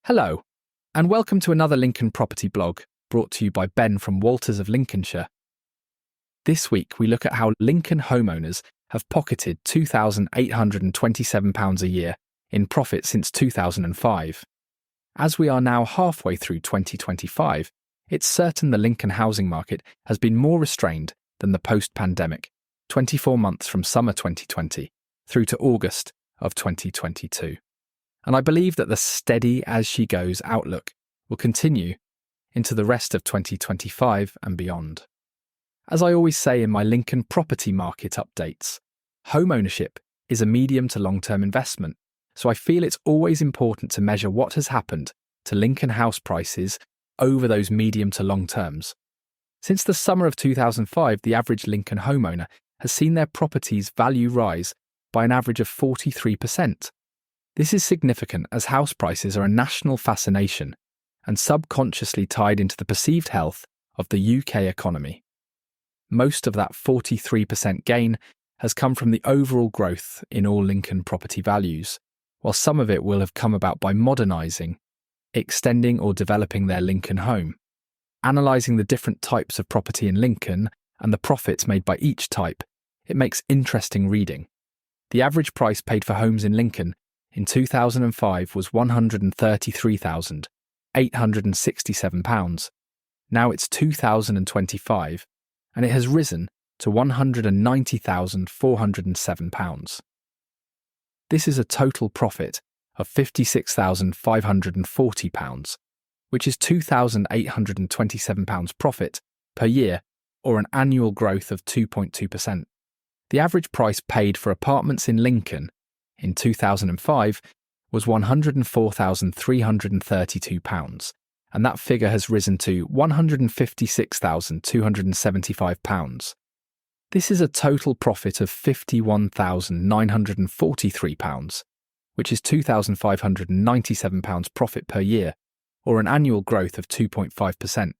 Hello, and welcome to another Lincoln property blog brought to you by Ben from Walters of Lincolnshire. This week we look at how Lincoln homeowners have pocketed £2,827 a year in profit since 2005. As we are now halfway through 2025, it's certain the Lincoln housing market has been more restrained than the post-pandemic 24 months from summer 2020 through to August of 2022. And I believe that the steady as she goes outlook will continue into the rest of 2025 and beyond. As I always say in my Lincoln property market updates, homeownership is a medium to long-term investment, so I feel it's always important to measure what has happened to Lincoln house prices over those medium to long terms. Since the summer of 2005, the average Lincoln homeowner has seen their property's value rise by an average of 43%. This is significant as house prices are a national fascination and subconsciously tied into the perceived health of the UK economy. Most of that 43% gain has come from the overall growth in all Lincoln property values, while some of it will have come about by modernising, extending or developing their Lincoln home. Analysing the different types of property in Lincoln and the profits made by each type, it makes interesting reading. The average price paid for homes in Lincoln in 2005 was £133,867. Now it's 2025, and it has risen to £190,407. This is a total profit of £56,540, which is £2,827 profit per year, or an annual growth of 2.2%. The average price paid for apartments in Lincoln in 2005 was £104,332, and that figure has risen to £156,275. This is a total profit of £51,943, which is £2,597 profit per year, or an annual growth of 2.5%.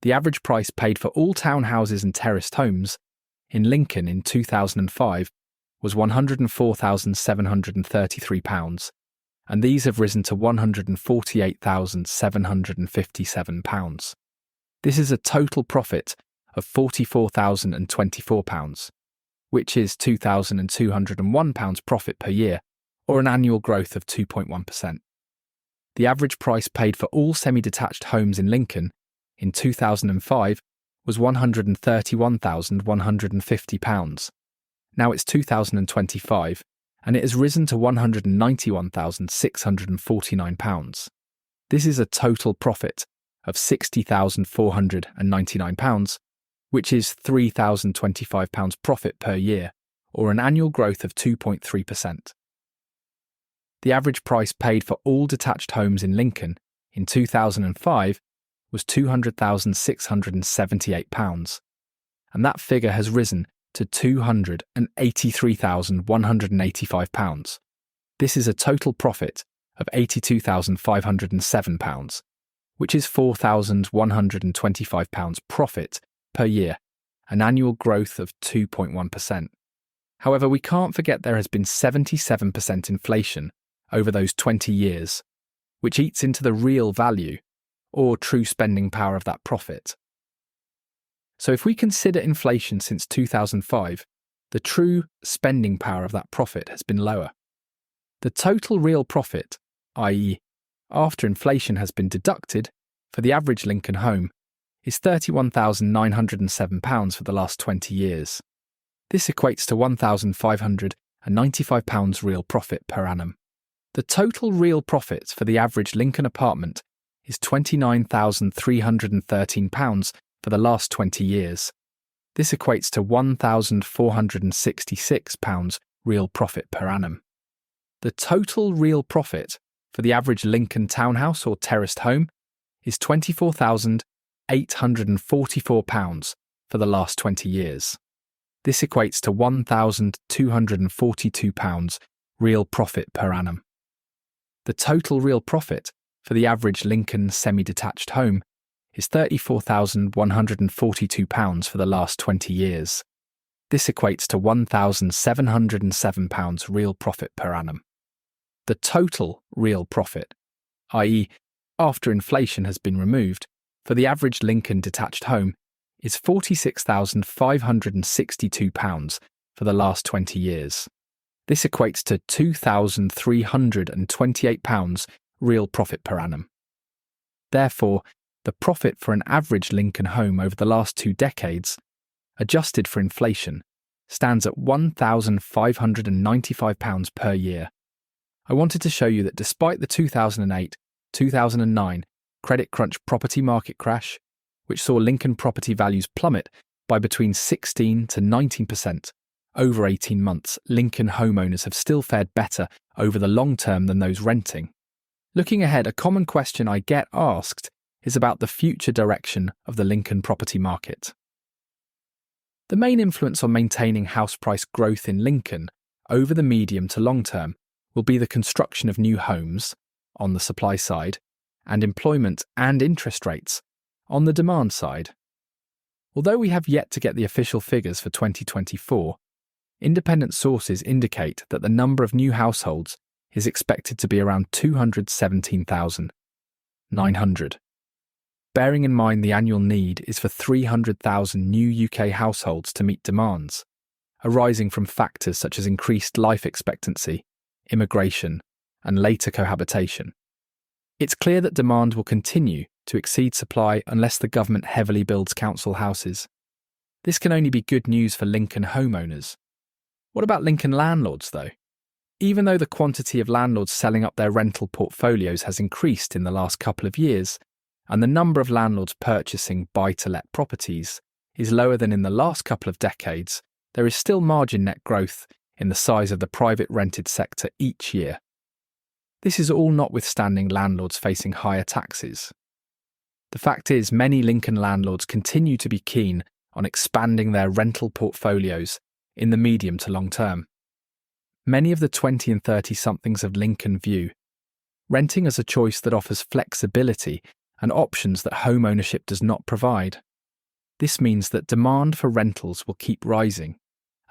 The average price paid for all townhouses and terraced homes in Lincoln in 2005 was £104,733, and these have risen to £148,757. This is a total profit of £44,024, which is £2,201 profit per year, or an annual growth of 2.1%. The average price paid for all semi-detached homes in Lincoln in 2005 was £131,150. Now it's 2025, and it has risen to £191,649. This is a total profit of £60,499, which is £3,025 profit per year, or an annual growth of 2.3%. The average price paid for all detached homes in Lincoln in 2005 was £200,678, and that figure has risen to £283,185. This is a total profit of £82,507, which is £4,125 profit per year, an annual growth of 2.1%. However, we can't forget there has been 77% inflation over those 20 years, which eats into the real value or true spending power of that profit. So if we consider inflation since 2005, the true spending power of that profit has been lower. The total real profit, i.e., after inflation has been deducted, for the average Lincoln home, is £31,907 for the last 20 years. This equates to £1,595 real profit per annum. The total real profit for the average Lincoln apartment is £29,313 for the last 20 years. This equates to £1,466 real profit per annum. The total real profit for the average Lincoln townhouse or terraced home is £24,844 for the last 20 years. This equates to £1,242 real profit per annum. The total real profit for the average Lincoln semi-detached home is £34,142 for the last 20 years. This equates to £1,707 real profit per annum. The total real profit, i.e., after inflation has been removed, for the average Lincoln detached home is £46,562 for the last 20 years. This equates to £2,328 real profit per annum. Therefore, the profit for an average Lincoln home over the last 2 decades, adjusted for inflation, stands at £1,595 per year. I wanted to show you that despite the 2008-2009 credit crunch property market crash, which saw Lincoln property values plummet by between 16 to 19%, over 18 months, Lincoln homeowners have still fared better over the long term than those renting. Looking ahead, a common question I get asked is about the future direction of the Lincoln property market. The main influence on maintaining house price growth in Lincoln over the medium to long term will be the construction of new homes, on the supply side, and employment and interest rates, on the demand side. Although we have yet to get the official figures for 2024, independent sources indicate that the number of new households is expected to be around 217,900. Bearing in mind the annual need is for 300,000 new UK households to meet demands, arising from factors such as increased life expectancy, immigration, and later cohabitation. It's clear that demand will continue to exceed supply unless the government heavily builds council houses. This can only be good news for Lincoln homeowners. What about Lincoln landlords, though? Even though the quantity of landlords selling up their rental portfolios has increased in the last couple of years, and the number of landlords purchasing buy-to-let properties is lower than in the last couple of decades, there is still margin net growth in the size of the private rented sector each year. This is all notwithstanding landlords facing higher taxes. The fact is, many Lincoln landlords continue to be keen on expanding their rental portfolios in the medium to long term. Many of the 20 and 30-somethings of Lincoln view renting as a choice that offers flexibility and options that home ownership does not provide. This means that demand for rentals will keep rising,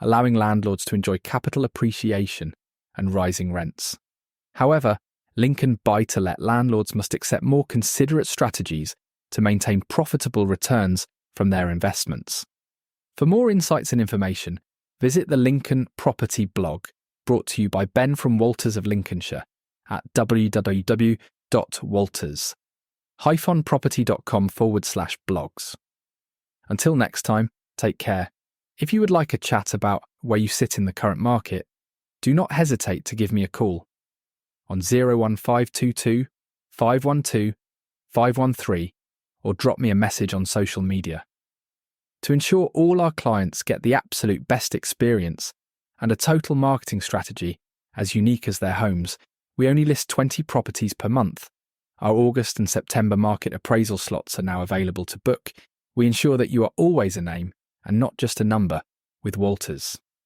allowing landlords to enjoy capital appreciation and rising rents. However, Lincoln buy-to-let landlords must accept more considerate strategies to maintain profitable returns from their investments. For more insights and information, visit the Lincoln Property blog, brought to you by Ben from Walters of Lincolnshire at www.walters-property.com/blogs. Until next time, take care. If you would like a chat about where you sit in the current market, do not hesitate to give me a call on 01522 512 513 or drop me a message on social media. To ensure all our clients get the absolute best experience and a total marketing strategy as unique as their homes, we only list 20 properties per month. Our August and September market appraisal slots are now available to book. We ensure that you are always a name and not just a number with Walters.